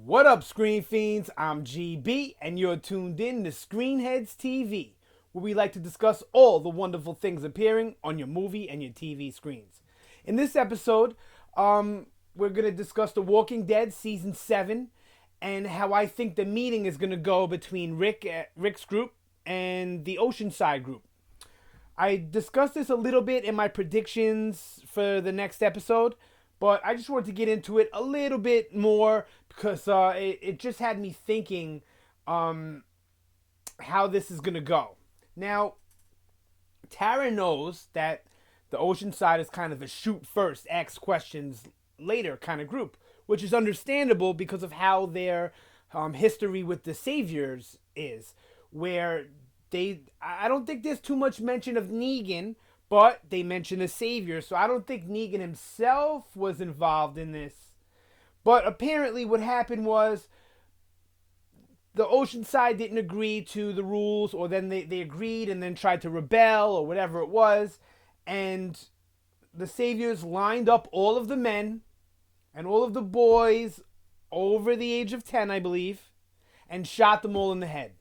What up, Screen Fiends? I'm GB, and you're tuned in to Headz TV, where we like to discuss all the wonderful things appearing on your movie and your TV screens. In this episode, we're going to discuss The Walking Dead Season 7 and how I think the meeting is going to go between Rick's group and the Oceanside group. I discussed this a little bit in my predictions for the next episode, but I just wanted to get into it a little bit more because it just had me thinking how this is going to go. Now, Tara knows that the Oceanside is kind of a shoot first, ask questions later kind of group, which is understandable because of how their history with the Saviors is, where I don't think there's too much mention of Negan, but they mention the Savior, so I don't think Negan himself was involved in this. But apparently what happened was the Oceanside didn't agree to the rules, or then they agreed and then tried to rebel, or whatever it was, and the Saviors lined up all of the men and all of the boys over the age of 10, I believe, and shot them all in the head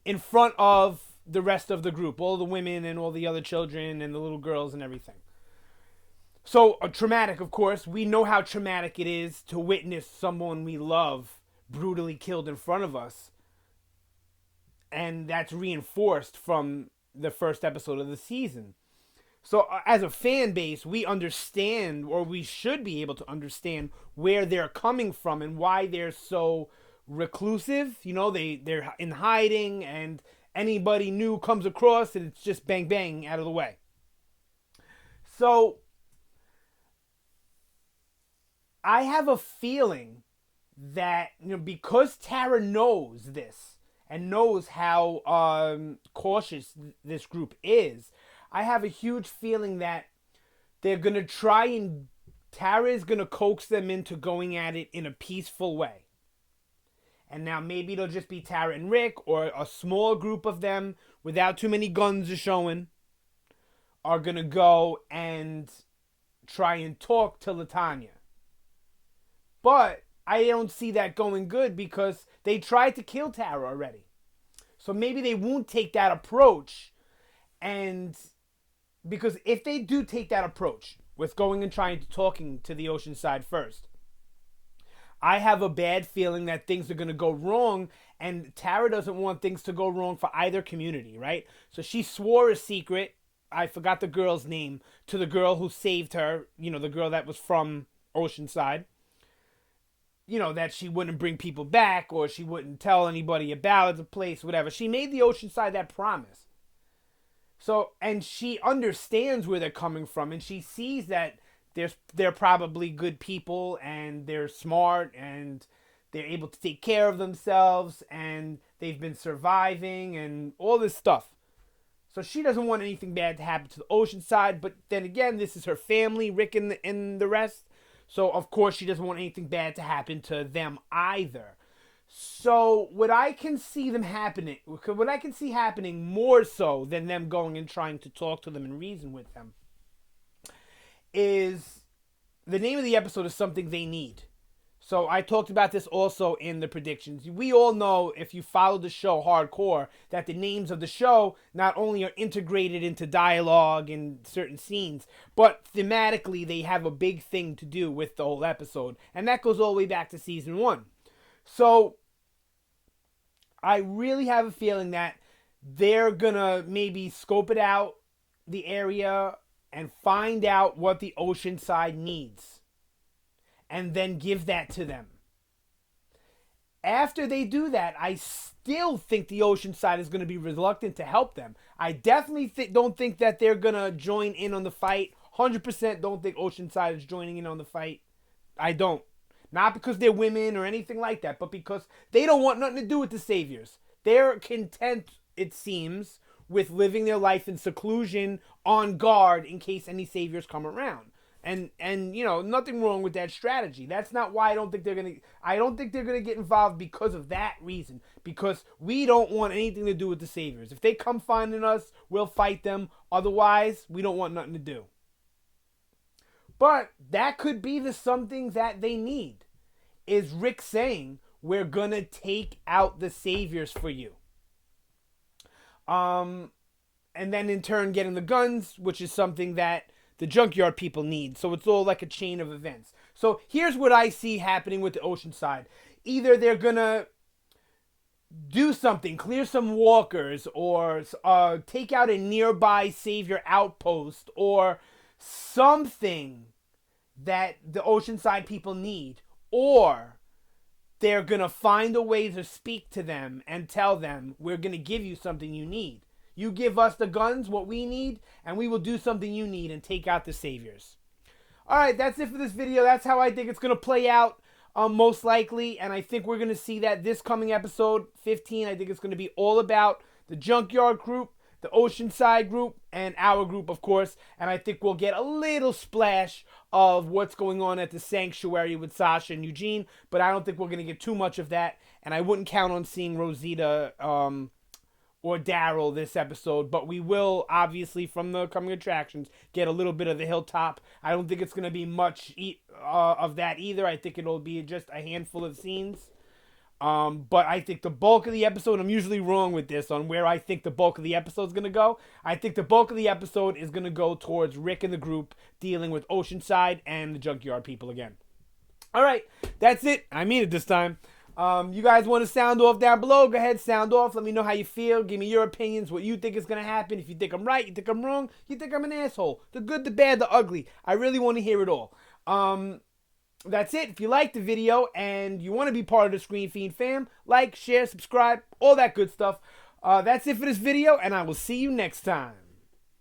in front of the rest of the group, all the women and all the other children and the little girls and everything. So, traumatic, of course. We know how traumatic it is to witness someone we love brutally killed in front of us. And that's reinforced from the first episode of the season. So, as a fan base, we understand, or we should be able to understand, where they're coming from and why they're so reclusive. You know, they're in hiding, and anybody new comes across and it's just bang bang out of the way. So I have a feeling that, because Tara knows this and knows how cautious this group is, I have a huge feeling that they're going to try and Tara is going to coax them into going at it in a peaceful way. And now maybe it'll just be Tara and Rick, or a small group of them without too many guns showing are going to go and try and talk to LaTanya. But I don't see that going good because they tried to kill Tara already. So maybe they won't take that approach. And because if they do take that approach with going and trying to talking to the Oceanside first, I have a bad feeling that things are going to go wrong, and Tara doesn't want things to go wrong for either community, right? So she swore a secret, I forgot the girl's name, to the girl who saved her, the girl that was from Oceanside, that she wouldn't bring people back, or she wouldn't tell anybody about the place, whatever. She made the Oceanside that promise. So, and she understands where they're coming from, and she sees that they're probably good people, and they're smart, and they're able to take care of themselves, and they've been surviving, and all this stuff. So she doesn't want anything bad to happen to the Oceanside, but then again, this is her family, Rick and the rest. So, of course, she doesn't want anything bad to happen to them either. So, what I can see happening more so than them going and trying to talk to them and reason with them, is the name of the episode is Something They Need. So I talked about this also in the predictions. We all know, if you follow the show hardcore, that the names of the show not only are integrated into dialogue and certain scenes, but thematically they have a big thing to do with the whole episode. And that goes all the way back to season 1. So I really have a feeling that they're gonna maybe scope it out, the area, and find out what the Oceanside needs, and then give that to them. After they do that, I still think the Oceanside is going to be reluctant to help them. I definitely don't think that they're going to join in on the fight. 100% don't think Oceanside is joining in on the fight. I don't. Not because they're women or anything like that, but because they don't want nothing to do with the Saviors. They're content, it seems, with living their life in seclusion, on guard in case any Saviors come around. And nothing wrong with that strategy. That's not why I don't think they're gonna get involved, because of that reason. Because we don't want anything to do with the Saviors. If they come finding us, we'll fight them. Otherwise, we don't want nothing to do. But that could be the something that they need. is Rick saying, we're going to take out the saviors for you. And then in turn getting the guns, which is something that the junkyard people need. So it's all like a chain of events. So here's what I see happening with the Oceanside. Either they're going to do something, clear some walkers, or take out a nearby savior outpost, or something that the Oceanside people need, or they're going to find a way to speak to them and tell them, we're going to give you something you need. You give us the guns, what we need, and we will do something you need and take out the saviors. All right, that's it for this video. That's how I think it's going to play out, most likely. And I think we're going to see that this coming episode 15, I think it's going to be all about the junkyard group, the Oceanside group, and our group, of course. And I think we'll get a little splash of what's going on at the sanctuary with Sasha and Eugene. But I don't think we're going to get too much of that. And I wouldn't count on seeing Rosita or Daryl this episode. But we will, obviously, from the coming attractions, get a little bit of the hilltop. I don't think it's going to be much of that either. I think it'll be just a handful of scenes. But I think the bulk of the episode, I'm usually wrong with this on where I think the bulk of the episode is going to go. I think the bulk of the episode is going to go towards Rick and the group dealing with Oceanside and the junkyard people again. All right, that's it. I mean it this time. You guys want to sound off down below? Go ahead, sound off. Let me know how you feel. Give me your opinions, what you think is going to happen. If you think I'm right, you think I'm wrong, you think I'm an asshole. The good, the bad, the ugly. I really want to hear it all. That's it. If you liked the video and you want to be part of the Screen Fiend fam, like, share, subscribe, all that good stuff. That's it for this video, and I will see you next time.